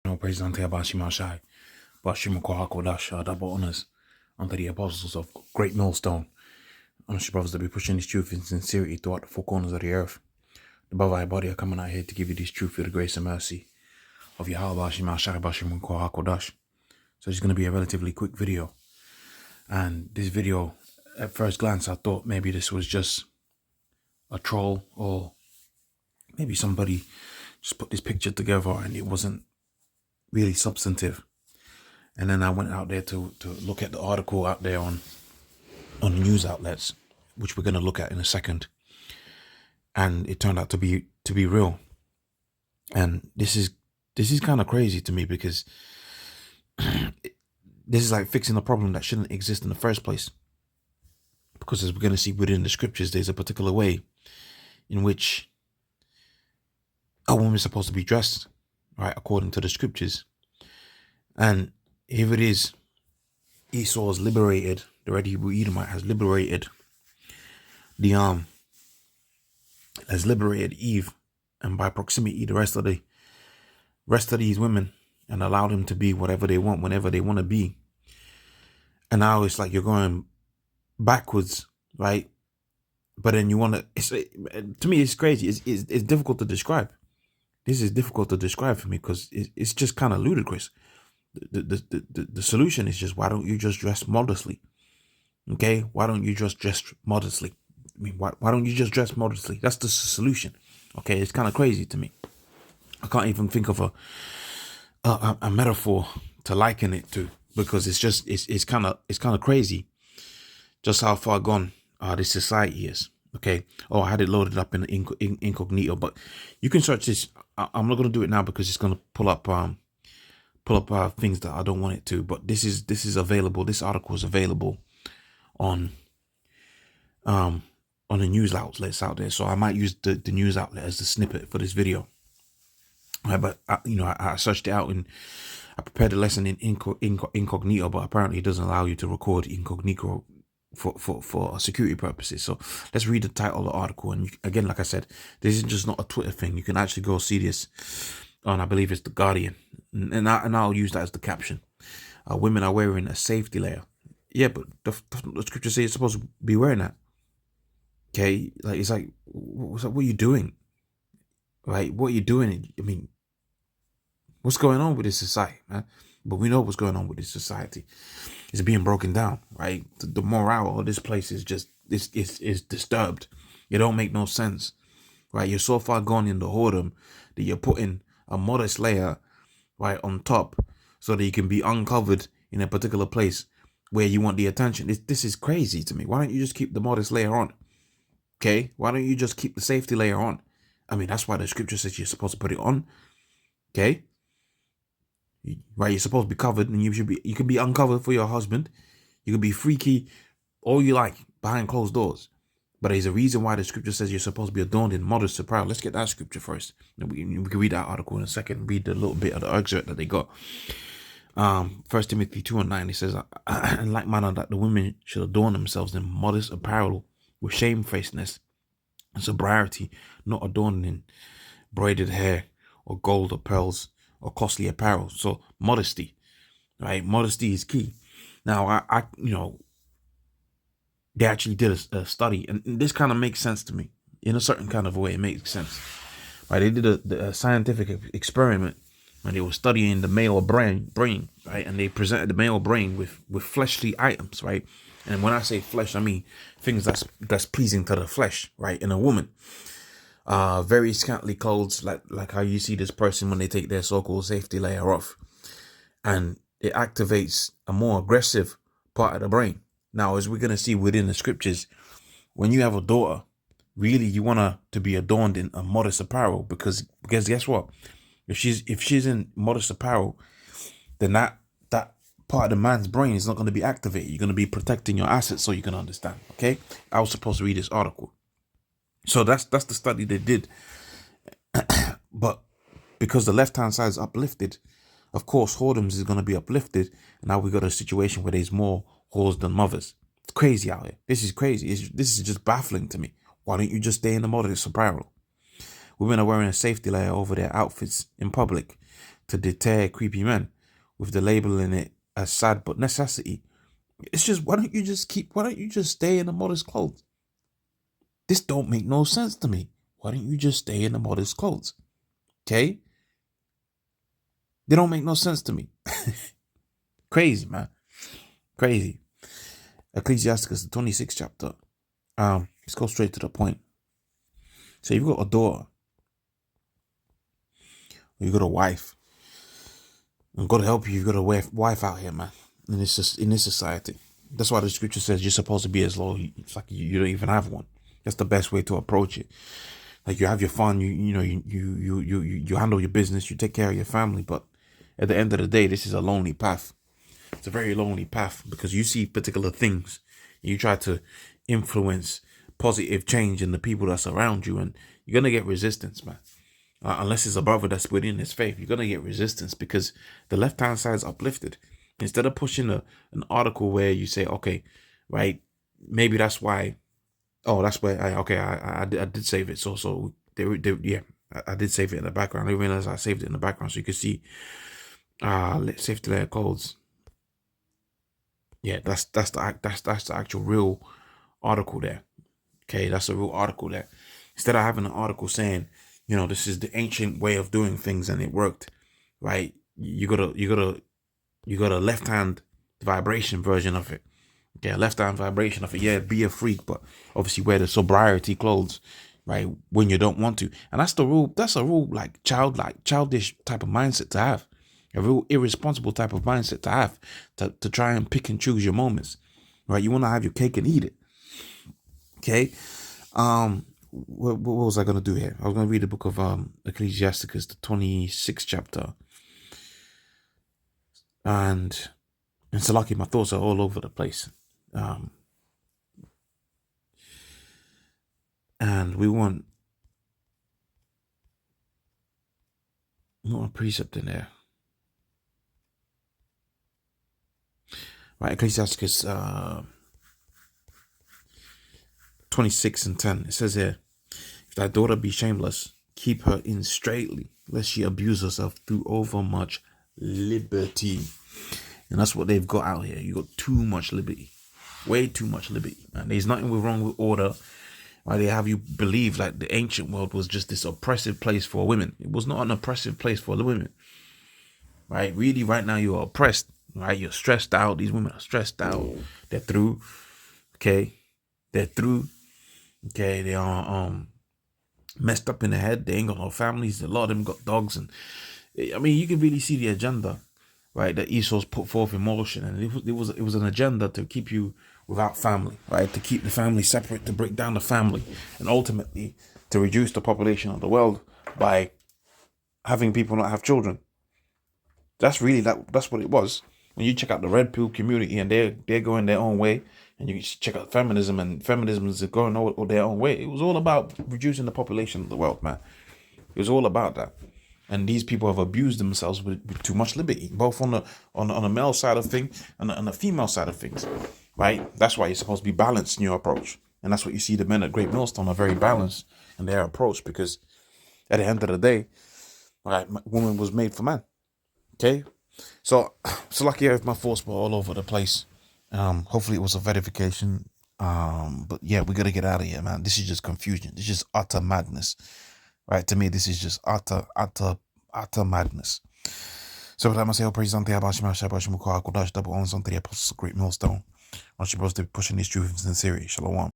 No praise unto Abashi Mashai, Bashim Kohakodash, double honors unto the apostles of Great Millstone. Honest brothers that be pushing this truth in sincerity throughout the four corners of the earth. The Bavai body are coming out here to give you this truth through the grace and mercy of Yahweh Bashim Mashai, Bashim Kohakodash. So it's going to be a relatively quick video. And this video, at first glance, I thought maybe this was just a troll, or maybe somebody just put this picture together and it wasn't really substantive. And then I went out there to look at the article out there on the news outlets, which we're going to look at in a second. And it turned out to be real. And this is kind of crazy to me, because this is like fixing a problem that shouldn't exist in the first place. Because as we're going to see within the scriptures, there's a particular way in which a woman is supposed to be dressed, right, according to the scriptures. And here it is, Esau has liberated, the Red Hebrew Edomite has liberated has liberated Eve, and by proximity the rest of these women, and allowed them to be whatever they want, whenever they want to be. And now it's like you're going backwards, right? But then you want to me it's crazy. It's difficult to describe. This is difficult to describe for me, because it's just kind of ludicrous. The solution is just, why don't you just dress modestly? Okay, why don't you just dress modestly? I mean, why don't you just dress modestly? That's the solution. Okay, it's kind of crazy to me. I can't even think of a metaphor to liken it to, because it's kind of crazy just how far gone this society is. Okay. Oh, I had it loaded up in incognito, but you can search this. I'm not going to do it now because it's going to pull up things that I don't want it to. But this is available. This article is available on the news outlets out there. So I might use the news outlet as the snippet for this video. Right, but I searched it out and I prepared a lesson in incognito, but apparently it doesn't allow you to record incognito for security purposes. So let's read the title of the article. And again, like I said, this is just not a Twitter thing. You can actually go see this on, I believe it's The Guardian, and I'll use that as the caption. Women are wearing a safety layer. Yeah, but the scripture says you're supposed to be wearing that. Okay, like it's like, what are you doing? Right? What are you doing? I mean, what's going on with this society, man? But we know what's going on with this society. It's being broken down, right? The morale of this place is just is disturbed. It don't make no sense, right? You're so far gone in the whoredom that you're putting a modest layer right on top so that you can be uncovered in a particular place where you want the attention. This is crazy to me. Why don't you just keep the modest layer on? Okay, why don't you just keep the safety layer on? I mean, that's why the scripture says you're supposed to put it on. Okay. Right, you're supposed to be covered, and you can be uncovered for your husband. You can be freaky all you like behind closed doors. But there's a reason why the scripture says you're supposed to be adorned in modest apparel. Let's get that scripture first. We can read that article in a second, read a little bit of the excerpt that they got. 1 Timothy 2:9, it says, in like manner that the women should adorn themselves in modest apparel with shamefacedness and sobriety, not adorned in braided hair or gold or pearls or costly apparel. So modesty, right? Modesty is key. Now, I they actually did a study, and this kind of makes sense to me in a certain kind of way. It makes sense, right? They did a scientific experiment when they were studying the male brain, right? And they presented the male brain with fleshly items, right? And when I say flesh, I mean things that's pleasing to the flesh, right? In a woman. Very scantily clothes, like how you see this person when they take their so-called safety layer off, and it activates a more aggressive part of the brain. Now, as we're gonna see within the scriptures, when you have a daughter, really you want her to be adorned in a modest apparel, because guess what? If she's in modest apparel, then that part of the man's brain is not going to be activated. You're going to be protecting your assets, so you can understand. Okay, I was supposed to read this article. So that's the study they did. But because the left-hand side is uplifted, of course, whoredoms is going to be uplifted. And now we got a situation where there's more whores than mothers. It's crazy out here. This is crazy. This is just baffling to me. Why don't you just stay in the modest apparel? Women are wearing a safety layer over their outfits in public to deter creepy men with the labeling it as sad but necessity. It's just, why don't you just stay in the modest clothes? This don't make no sense to me. Why don't you just stay in the modest clothes? Okay? They don't make no sense to me. Crazy, man. Crazy. Ecclesiasticus, the 26th chapter. Let's go straight to the point. So you've got a daughter. You've got a wife. And God help you, you've got a wife out here, man. In this society. That's why the scripture says you're supposed to be as low. It's like you don't even have one. That's the best way to approach it. Like, you have your fun, you handle your business, you take care of your family, but at the end of the day, this is a lonely path. It's a very lonely path because you see particular things. You try to influence positive change in the people that's around you, and you're going to get resistance, man. Unless it's a brother that's within his faith, you're going to get resistance because the left-hand side is uplifted. Instead of pushing an article where you say, okay, right, maybe that's why, oh, that's where, I did save it. So yeah, I did save it in the background. I didn't realize I saved it in the background so you could see safety layer codes. Yeah, that's the actual real article there. Okay, that's a real article there. Instead of having an article saying, this is the ancient way of doing things and it worked, right? You got a left hand vibration version of it. Okay, a left hand vibration of it. Yeah, be a freak, but obviously wear the sobriety clothes, right? When you don't want to. And that's the rule. That's a real childish type of mindset to have. A real irresponsible type of mindset to have, to try and pick and choose your moments, right? You want to have your cake and eat it. Okay. What was I going to do here? I was going to read the book of Ecclesiasticus, the 26th chapter. And it's lucky my thoughts are all over the place. And we want a precept in there. Right, Ecclesiasticus 26:10. It says here, if thy daughter be shameless, keep her in straitly, lest she abuse herself through overmuch liberty. And that's what they've got out here. You got too much liberty. Way too much liberty. And there's nothing wrong with order. Why they have you believe like the ancient world was just this oppressive place for women. It was not an oppressive place for the women. Right? Really, right now you are oppressed. Right? You're stressed out. These women are stressed out. They're through. Okay? They're through. Okay? They are messed up in the head. They ain't got no families. A lot of them got dogs. And I mean, you can really see the agenda, right, that Esau's put forth in motion. And it was an agenda to keep you without family, right? To keep the family separate, to break down the family, and ultimately to reduce the population of the world by having people not have children. That's really that's what it was. When you check out the red pill community and they're going their own way, and you check out feminism and feminism is going their own way. It was all about reducing the population of the world, man. It was all about that. And these people have abused themselves with too much liberty, both on the male side of things and on the female side of things, right? That's why you're supposed to be balanced in your approach. And that's what you see the men at Great Millstone are very balanced in their approach, because at the end of the day, right, woman was made for man. Okay? So lucky I have my thoughts were all over the place. Hopefully it was a verification. But yeah, we gotta get out of here, man. This is just confusion. This is just utter madness. Right, to me, this is just utter madness. So that must say, praise on the Abashima Shabashim Kwa Kodash double on something the apostles of Great Millstone. I'm supposed to be pushing these truths in series. Shalom.